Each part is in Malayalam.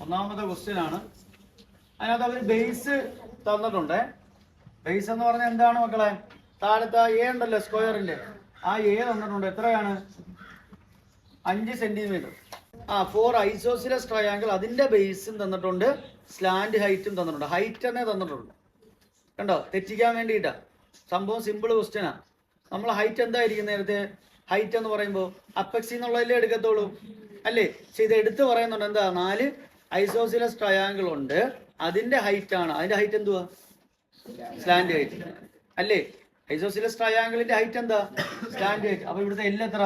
ഒന്നാമത്തെ ക്വസ്റ്റ്യൻ ആണ്. അതിനകത്ത് അവർ ബേസ് തന്നിട്ടുണ്ട്. ബേസ് എന്ന് പറഞ്ഞാൽ എന്താണ് മക്കളെ? താഴത്തെ എ ഉണ്ടല്ലോ സ്ക്വയറിന്റെ, ആ എ തന്നിട്ടുണ്ട്. എത്രയാണ്? 5 സെന്റിമീറ്റർ. 4 ഐസോസിലസ് ട്രയാങ്കിൾ, അതിന്റെ ബേസും തന്നിട്ടുണ്ട്, സ്ലാൻഡ് ഹൈറ്റും തന്നിട്ടുണ്ട്. ഹൈറ്റ് തന്നെ തന്നിട്ടുണ്ട്. കണ്ടോ, തെറ്റിക്കാൻ വേണ്ടിയിട്ടാ. സംഭവം സിമ്പിൾ ക്വസ്റ്റ്യനാ. നമ്മൾ ഹൈറ്റ് എന്തായിരിക്കും നേരത്തെ? ഹൈറ്റ് എന്ന് പറയുമ്പോൾ അപ്പെക്സി എന്നുള്ളതല്ലേ എടുക്കത്തുള്ളൂ അല്ലേ? പക്ഷെ ഇത് എടുത്ത് പറയുന്നുണ്ട്. എന്താ? 4 ഐസോസിലസ് ട്രയാങ്കിൾ ഉണ്ട്, അതിന്റെ ഹൈറ്റ് ആണ്. അതിന്റെ ഹൈറ്റ് എന്തുവാ? സ്ലാൻഡ് ഹൈറ്റ് അല്ലേ? ഐസോസിലസ് ട്രയാങ്കിളിന്റെ ഹൈറ്റ് എന്താ? Slant height. അപ്പൊ ഇവിടുത്തെ എല്ലാം എത്ര?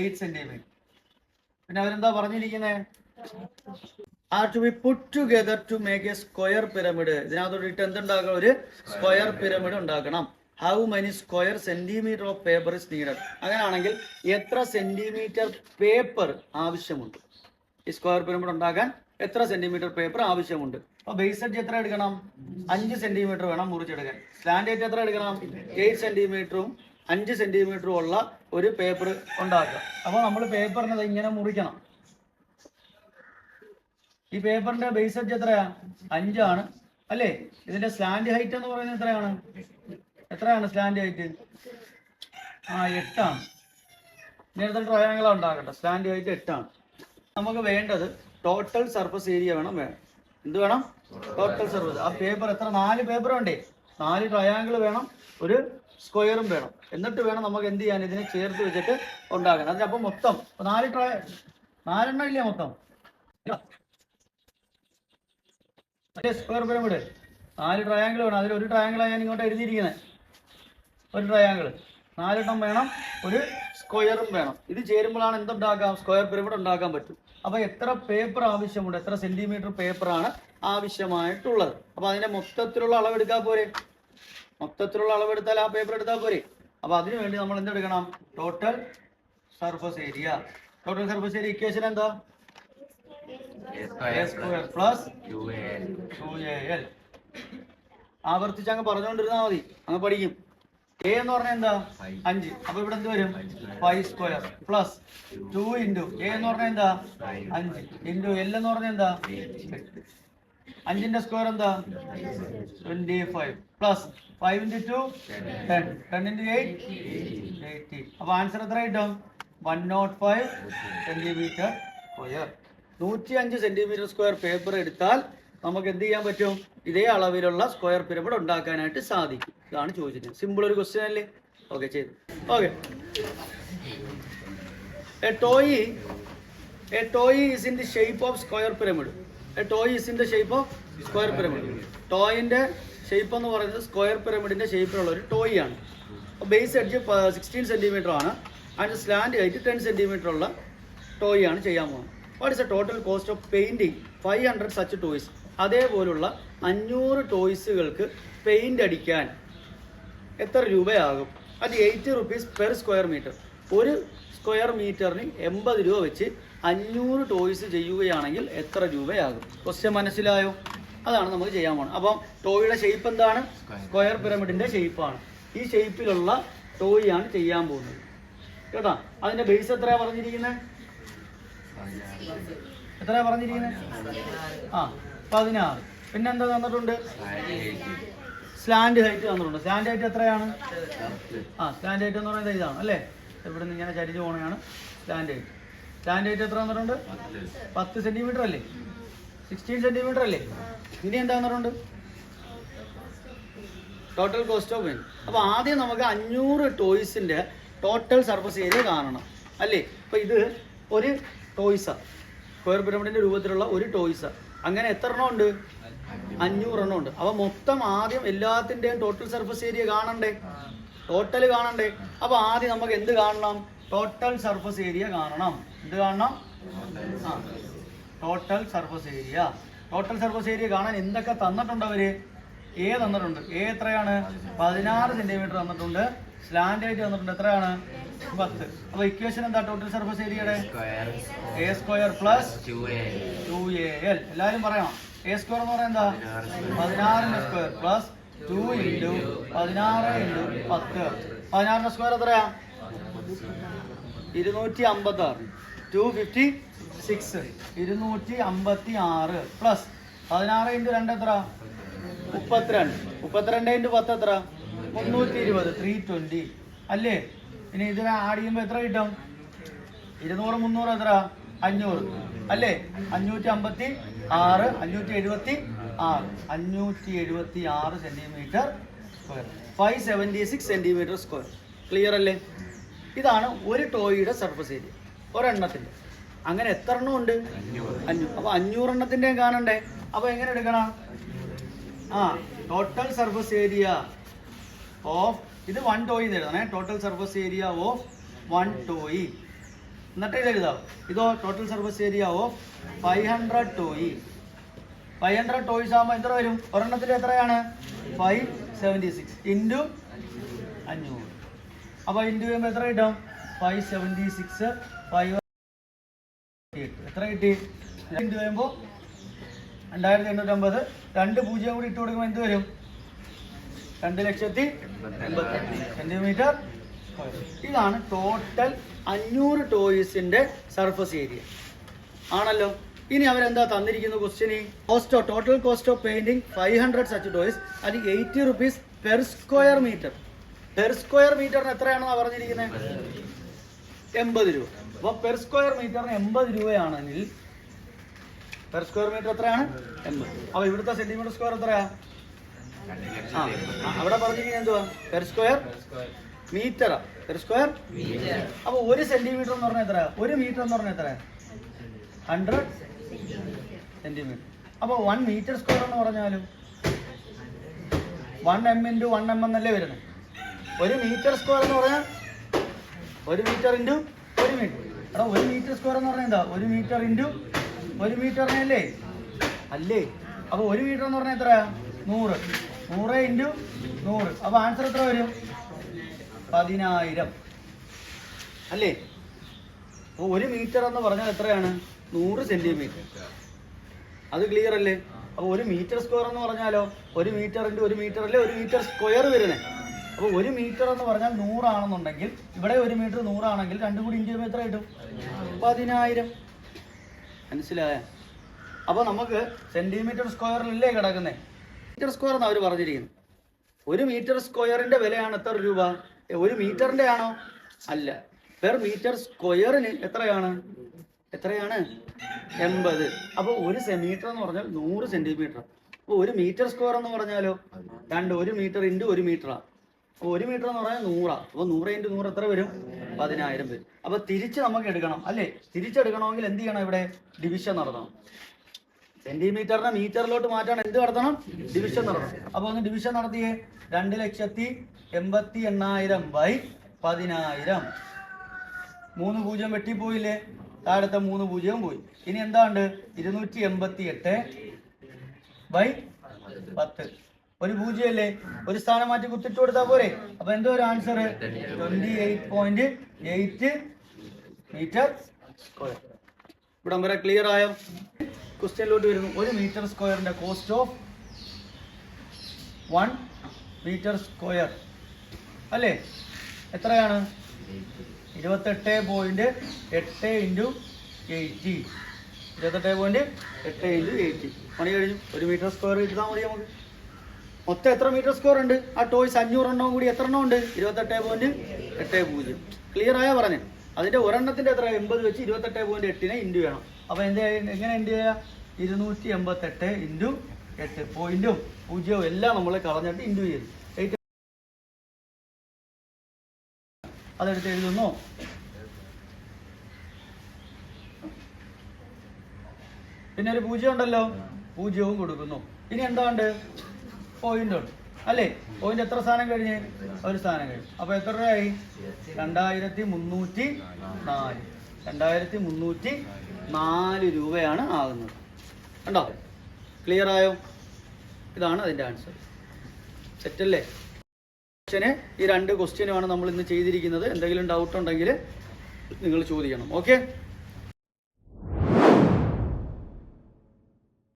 8 സെന്റിമീറ്റർ. പിന്നെ അവരെന്താ പറഞ്ഞിരിക്കുന്നത്? Are to be put together to make a square pyramid. ഇതിനകത്തോട്ട് എന്തുണ്ടാക്കണം? ഒരു സ്ക്വയർ പിരമിഡ് ഉണ്ടാക്കണം. How many square centimetre of paper is needed. അങ്ങനെയാണെങ്കിൽ എത്ര സെന്റിമീറ്റർ പേപ്പർ ആവശ്യമുണ്ട്? ഈ സ്ക്വയർ പിരമിഡ് ഉണ്ടാക്കാൻ എത്ര സെന്റിമീറ്റർ പേപ്പർ ആവശ്യമുണ്ട്? അപ്പൊ ബേസ് എഡ്ജ് എത്ര എടുക്കണം? 5 സെന്റിമീറ്റർ വേണം മുറിച്ചെടുക്കാൻ. സ്ലാൻഡ് ഹൈറ്റ് എത്ര എടുക്കണം? 8 സെന്റിമീറ്ററും 5 സെന്റിമീറ്ററും ഉള്ള ഒരു പേപ്പർ ഉണ്ടാക്കുക. അപ്പൊ നമ്മൾ പേപ്പറിനെ ഇങ്ങനെ മുറിക്കണം. ഈ പേപ്പറിന്റെ ബേസ് എഡ്ജ് എത്രയാ? 5 ആണ് അല്ലേ? ഇതിന്റെ സ്ലാൻഡ് ഹൈറ്റ് എന്ന് പറയുന്നത് എത്രയാണ്? എത്രയാണ് സ്ലാൻഡ് ഹൈറ്റ്? 8 ആണ്. നേരത്തെ ട്രയാങ്കിൾ ഉണ്ടാക്കട്ടെ. സ്ലാൻഡ് ഹൈറ്റ് 8 ആണ്. നമുക്ക് വേണ്ടത് ടോട്ടൽ സർഫസ് ഏരിയ വേണം. എന്ത് വേണം? Total surface. ആ പേപ്പർ എത്ര? 4 പേപ്പർ ഉണ്ടേ. 4 ട്രയാങ്കിൾ വേണം, ഒരു സ്ക്വയറും വേണം. എന്നിട്ട് വേണം നമുക്ക് എന്ത് ചെയ്യാൻ? ഇതിനെ ചേർത്ത് വെച്ചിട്ട് ഉണ്ടാക്കാൻ. അതിനപ്പം മൊത്തം 4 ഇല്ലേ മൊത്തം? സ്ക്വയർ പിരമിഡ് 4 ട്രയാങ്കിൾ വേണം. അതിൽ ഒരു ട്രയാങ്കിളാണ് ഞാൻ ഇങ്ങോട്ട് എഴുതിയിരിക്കുന്നത്. ഒരു ട്രയാങ്കിൾ 4 വേണം, ഒരു സ്ക്വയറും വേണം. ഇത് ചേരുമ്പോഴാണ് എന്തുണ്ടാക്കാം? സ്ക്വയർ പിരമിഡ് ഉണ്ടാക്കാൻ പറ്റും. അപ്പൊ എത്ര പേപ്പർ ആവശ്യമുണ്ട്? എത്ര സെന്റിമീറ്റർ പേപ്പറാണ് ആവശ്യമായിട്ടുള്ളത്? അപ്പൊ അതിന്റെ മൊത്തത്തിലുള്ള അളവെടുക്കാൻ പോരെ? മൊത്തത്തിലുള്ള അളവെടുത്താൽ ആ പേപ്പർ എടുത്താൽ പോരെ? അപ്പൊ അതിനു വേണ്ടി നമ്മൾ എന്തെടുക്കണം? Total surface area. Total surface area equation എന്താ? Plus 2al. ആവർത്തിച്ച് അങ്ങ് പറഞ്ഞുകൊണ്ടിരുന്നാൽ മതി, അങ്ങ് പഠിക്കും. എ എന്ന് പറഞ്ഞാൽ എന്താ? 5. അപ്പൊ ഇവിടെ എന്ത് വരും? 5 സ്ക്വയർ പ്ലസ് 2 ഇൻറ്റു എ എന്ന് പറഞ്ഞാൽ എന്താ? 5 ഇൻറ്റു എൽ എന്ന് പറഞ്ഞാൽ എന്താ? 5ന്റെ സ്ക്വയർ എന്താ? 25 പ്ലസ് 5 ഇൻറ്റു 2 10, 10 ഇൻറ്റു 8 80. അപ്പൊ ആൻസർ എത്ര കിട്ടും? 105 centimetre square. 105 centimetre square paper എടുത്താൽ നമുക്ക് എന്ത് ചെയ്യാൻ പറ്റും? ഇതേ അളവിലുള്ള സ്ക്വയർ പിരമിഡ് ഉണ്ടാക്കാനായിട്ട് സാധിക്കും. ഇതാണ് ചോദിച്ചിട്ട്. സിമ്പിൾ ഒരു ക്വസ്റ്റ്യൻ അല്ലേ? ഓക്കെ, ചെയ്തു. Okay. A toy is in the shape of square pyramid. A toy is in the shape of square pyramid. ടോയിന്റെ ഷേപ്പ് എന്ന് പറയുന്നത് സ്ക്വയർ പിരമിഡിന്റെ ഷേപ്പിലുള്ള ഒരു ടോയ് ആണ്. ബേസ് എഡ്ജ് 16 സെന്റിമീറ്റർ ആണ്. അതിന്റെ സ്ലാൻഡ് ഹൈറ്റ് 10 സെന്റിമീറ്റർ ഉള്ള ടോയ് ആണ് ചെയ്യാൻ പോകുന്നത്. What is A total cost of painting 500 such toys. അതേപോലുള്ള 500 ടോയ്സുകൾക്ക് പെയിന്റ് അടിക്കാൻ എത്ര രൂപയാകും? അത് 80 rupees പെർ സ്ക്വയർ മീറ്റർ. ഒരു സ്ക്വയർ മീറ്ററിന് 80 രൂപ വെച്ച് 500 ടോയ്സ് ചെയ്യുകയാണെങ്കിൽ എത്ര രൂപയാകും? ക്വസ്റ്റ്യൻ മനസ്സിലായോ? അതാണ് നമുക്ക് ചെയ്യാൻ പോകുന്നത്. അപ്പം ടോയുടെ ഷേപ്പ് എന്താണ്? സ്ക്വയർ പിരമിഡിന്റെ ഷേപ്പാണ്. ഈ ഷേപ്പിലുള്ള ടോയ് ആണ് ചെയ്യാൻ പോകുന്നത് കേട്ടോ. അതിന്റെ ബേസ് എത്രയാ പറഞ്ഞിരിക്കുന്നത്? എത്രയാ പറഞ്ഞിരിക്കുന്നത്? 16. പിന്നെന്താ തന്നിട്ടുണ്ട്? സ്ലാൻഡ് ഹൈറ്റ് തന്നിട്ടുണ്ട്. സ്ലാൻഡ് ഹൈറ്റ് എത്രയാണ്? സ്ലാൻഡ് ഹൈറ്റ് എന്ന് പറയുന്നത് ഇതാണ് അല്ലേ? ഇവിടെ നിന്ന് ഇങ്ങനെ ചരിഞ്ഞു പോകണതാണ് സ്ലാൻഡ് ഹൈറ്റ്. സ്ലാൻഡ് ഹൈറ്റ് എത്ര തന്നിട്ടുണ്ട്? 10 സെന്റിമീറ്റർ അല്ലേ? 16 സെന്റിമീറ്റർ അല്ലേ? ഇനി എന്താ തന്നിട്ടുണ്ട്? Total cost of paint. അപ്പൊ ആദ്യം നമുക്ക് 500 ടോയ്സിന്റെ ടോട്ടൽ സർഫസ് ഏരിയ കാണണം അല്ലേ? അപ്പൊ ഇത് ഒരു ടോയ്സാ, സ്ക്വയർ പിരമിഡിന്റെ രൂപത്തിലുള്ള ഒരു ടോയ്സാ. അങ്ങനെ എത്ര എണ്ണം ഉണ്ട്? 500 എണ്ണം ഉണ്ട്. അപ്പൊ മൊത്തം ആദ്യം എല്ലാത്തിന്റെയും ടോട്ടൽ സർഫസ് ഏരിയ കാണണ്ടേ? ടോട്ടൽ കാണണ്ടേ? അപ്പൊ ആദ്യം നമുക്ക് എന്ത് കാണണം? ടോട്ടൽ സർഫസ് ഏരിയ കാണണം. എന്ത് കാണണം? Total surface area. Total surface area കാണാൻ എന്തൊക്കെ തന്നിട്ടുണ്ട് അവര്? എ തന്നിട്ടുണ്ട്. എ എത്രയാണ്? 16 സെന്റിമീറ്റർ തന്നിട്ടുണ്ട്. സ്ലാൻഡ് ഹൈറ്റ് തന്നിട്ടുണ്ട്. എത്രയാണ്? 10. അപ്പൊ ഇക്വേഷൻ എന്താ? ടോട്ടൽ സർഫസ് ഏരിയയുടെ എ സ്ക്വയർ പ്ലസ് 2al. എല്ലാവരും പറയണം. എ സ്ക്വയർ എന്ന് പറയുന്നത് എന്താ? 16ന്റെ സ്ക്വയർ പ്ലസ് 2 ഇൻറ്റു 16 ഇൻറ്റു 10. 16ന്റെ സ്ക്വയർ എത്രയാ? 256. 256 256 പ്ലസ് 16 ഇൻറ്റു 2 എത്ര 32 32 ഇൻറ്റു 10 എത്ര 320 320 അല്ലേ. ഇനി ഇതിനെ ആഡ് ചെയ്യുമ്പോൾ എത്ര കിട്ടും 200 300 എത്ര 500 അല്ലേ. 556 576 centimetre square 576 centimetre square. Clear അല്ലേ. ഇതാണ് ഒരു ടോയിയുടെ സർഫസ് ഏരിയ ഒരെണ്ണത്തിൻ്റെ. അങ്ങനെ എത്ര എണ്ണം ഉണ്ട് 500. അപ്പോൾ 500 എണ്ണത്തിൻ്റെയും കാണണ്ടേ. അപ്പോൾ എങ്ങനെ എടുക്കണം ടോട്ടൽ സർഫസ് ഏരിയ ഓഫ് ഇത് 1 ടോയ് എഴുതണേ. Total surface area of 1 toy. എന്നിട്ട് ഇത് എഴുതാം. ഇതോ total surface area of 500 toy. 500 toys ആകുമ്പോൾ എത്ര വരും ഒരെണ്ണത്തിൽ എത്രയാണ് 576 ഇൻറ്റു 500. അപ്പോൾ ഇൻറ്റു ചെയ്യുമ്പോൾ എത്ര കിട്ടും 576 5 എത്ര കിട്ടി ഇൻറ്റു ചെയ്യുമ്പോൾ 2850. 2 പൂജ്യം കൂടി ഇട്ട് കൊടുക്കുമ്പോൾ എന്ത് വരും 2,80,000 സെന്റിമീറ്റർ സ്ക്വയർ. ഇതാണ് ടോട്ടൽ 500 ടോയ്സിന്റെ സർഫസ് ഏരിയ ആണല്ലോ. ഇനി അവരെന്താ തന്നിരിക്കുന്ന ക്വസ്റ്റ്യന് total cost of painting 500 such toys അത് 80 rupees per square metre. Per square മീറ്ററിന് എത്രയാണെന്നാണ് പറഞ്ഞിരിക്കുന്നത് 80 രൂപ. അപ്പോൾ പെർ സ്ക്വയർ മീറ്ററിന് 80 രൂപയാണെങ്കിൽ പെർ സ്ക്വയർ മീറ്റർ എത്രയാണ് 80. അപ്പോൾ ഇവിടുത്തെ സെന്റിമീറ്റർ സ്ക്വയർ എത്രയാ അവിടെ പറഞ്ഞിരിക്കുന്നത് എന്തുവാ പെർ സ്ക്വയർ മീറ്ററാ. പെർ സ്ക്വയർ അപ്പോൾ 1 സെന്റിമീറ്റർ എന്ന് പറഞ്ഞാൽ എത്ര 1 മീറ്റർ എന്ന് പറഞ്ഞാൽ എത്ര 100 സെന്റിമീറ്റർ. അപ്പോൾ 1 മീറ്റർ സ്ക്വയർ എന്ന് പറഞ്ഞാലും 1 m ഇൻറ്റു 1 m എന്നല്ലേ വരുന്നത്. 1 മീറ്റർ സ്ക്വയർ എന്ന് പറഞ്ഞാൽ 1 മീറ്റർ ഇൻറ്റു 1 മീറ്റർ. എടാ 1 മീറ്റർ സ്ക്വയർ എന്ന് പറഞ്ഞാൽ എന്താ 1 മീറ്റർ ഇൻറ്റു 1 മീറ്ററിനല്ലേ അല്ലേ. അപ്പോൾ 1 മീറ്റർ എന്ന് പറഞ്ഞാൽ എത്രയാ 100 100 ഇൻറ്റു 100. അപ്പോൾ ആൻസർ എത്ര വരും 10,000 അല്ലേ. അപ്പോൾ 1 മീറ്റർ എന്ന് പറഞ്ഞാൽ എത്രയാണ് 100 സെന്റിമീറ്റർ. അത് ക്ലിയർ അല്ലേ. അപ്പോൾ 1 മീറ്റർ സ്ക്വയർ എന്ന് പറഞ്ഞാലോ 1 മീറ്റർ ഇൻറ്റു 1 മീറ്റർ അല്ലേ 1 മീറ്റർ സ്ക്വയർ വരുന്നത്. അപ്പോൾ 1 മീറ്റർ എന്ന് പറഞ്ഞാൽ 100 ആണെന്നുണ്ടെങ്കിൽ ഇവിടെ 1 മീറ്റർ 100 ആണെങ്കിൽ രണ്ടും കൂടി ഇൻറ്റു ചെയ്യുമ്പോൾ എത്ര കിട്ടും 10,000. മനസ്സിലായ. അപ്പോൾ നമുക്ക് സെന്റിമീറ്റർ സ്ക്വയറിലല്ലേ കിടക്കുന്നത്. മീറ്റർ സ്ക്വയർ എന്ന് അവർ പറഞ്ഞിരിക്കുന്നത്. 1 മീറ്റർ സ്ക്വയറിന്റെ വിലയാണ് എത്ര രൂപ 1 മീറ്ററിന്റെ ആണോ അല്ല. പെർ മീറ്റർ സ്ക്വയറിന് എത്രയാണ് 80. അപ്പോൾ 1 മീറ്റർ എന്ന് പറഞ്ഞാൽ 100 സെന്റിമീറ്റർ. അപ്പോൾ 1 മീറ്റർ സ്ക്വയർ എന്ന് പറഞ്ഞാലോ 1 മീറ്റർ ഇൻറ്റു 1 മീറ്ററാണ്. അപ്പോൾ 1 മീറ്റർ എന്ന് പറഞ്ഞാൽ 100. അപ്പോൾ 100 ഇൻറ്റു 100 എത്ര വരും 10,000 വരും. അപ്പോൾ തിരിച്ച് നമുക്ക് എടുക്കണം അല്ലേ. തിരിച്ചെടുക്കണമെങ്കിൽ എന്ത് ചെയ്യണം ഇവിടെ ഡിവിഷൻ നടത്തണം. സെന്റിമീറ്ററിനെ മീറ്ററിലോട്ട് മാറ്റാൻ എന്ത് നടത്തണം ഡിവിഷൻ നടത്തണം. അപ്പോൾ ഒന്ന് ഡിവിഷൻ നടത്തിയേ 2,80,800 ബൈ 10,000. 3 പൂജ്യം വെട്ടിപ്പോയില്ലേ താഴത്തെ 3 പൂജ്യം പോയി. ഇനി എന്താണ്ട് 288 ബൈ 10. 1 പൂജ്യം അല്ലേ ഒരു സ്ഥാനം മാറ്റി കുത്തിട്ട് കൊടുത്താൽ പോരെ. അപ്പൊ എന്തോ ഒരു ആൻസർ 28.8 മീറ്റർ സ്ക്വയർ. ഇവിടം വരെ ക്ലിയർ ആയോ. ക്വസ്റ്റ്യനിലോട്ട് വരുന്നു. 1 മീറ്റർ സ്ക്വയറിന്റെ കോസ്റ്റ് ഓഫ് 1 മീറ്റർ സ്ക്വയർ അല്ലേ എത്രയാണ് 28.8 ഇൻറ്റു 80. 28.8 ഇൻറ്റു 80 പണി കഴിഞ്ഞു. 1 മീറ്റർ സ്ക്വയർ കിട്ടാൻ മതി നമുക്ക്. മൊത്തം എത്ര മീറ്റർ സ്ക്വയർ ഉണ്ട് ആ ടോയ്സ് 500 എണ്ണം കൂടി എത്ര എണ്ണം ഉണ്ട് 28.80. ക്ലിയർ ആയാ പറഞ്ഞു. അതിന്റെ ഒരെണ്ണത്തിന്റെ എത്ര 80 വെച്ച് 28.8 ഇൻറ്റു വേണം. അപ്പോൾ എങ്ങനെ ഇൻറ്റു ചെയ്യുക 288 ഇൻറ്റു 8 പോയിന്റും പൂജ്യവും എല്ലാം നമ്മൾ കളഞ്ഞിട്ട് ഇൻറ്റു ചെയ്തു. അതെടുത്ത് എഴുതുന്നു. പിന്നെ ഒരു പൂജ്യം ഉണ്ടല്ലോ പൂജ്യവും കൊടുക്കുന്നു. ഇനി എന്താണ്ട് പോയിന്റ് ഉണ്ട് അല്ലേ. പോയിന്റ് എത്ര സ്ഥാനം കഴിഞ്ഞ് 1 സ്ഥാനം കഴിഞ്ഞു. അപ്പോൾ എത്ര രൂപയായി 2,304. 2,304 രൂപയാണ് ആകുന്നത്. കണ്ടോ ക്ലിയർ ആയോ. ഇതാണ് അതിൻ്റെ ആൻസർ. സെറ്റല്ലേ. ഈ 2 ക്വസ്റ്റ്യനുമാണ് നമ്മൾ ഇന്ന് ചെയ്തിരിക്കുന്നത്. എന്തെങ്കിലും ഡൗട്ട് ഉണ്ടെങ്കിൽ നിങ്ങൾ ചോദിക്കണം. ഓക്കെ.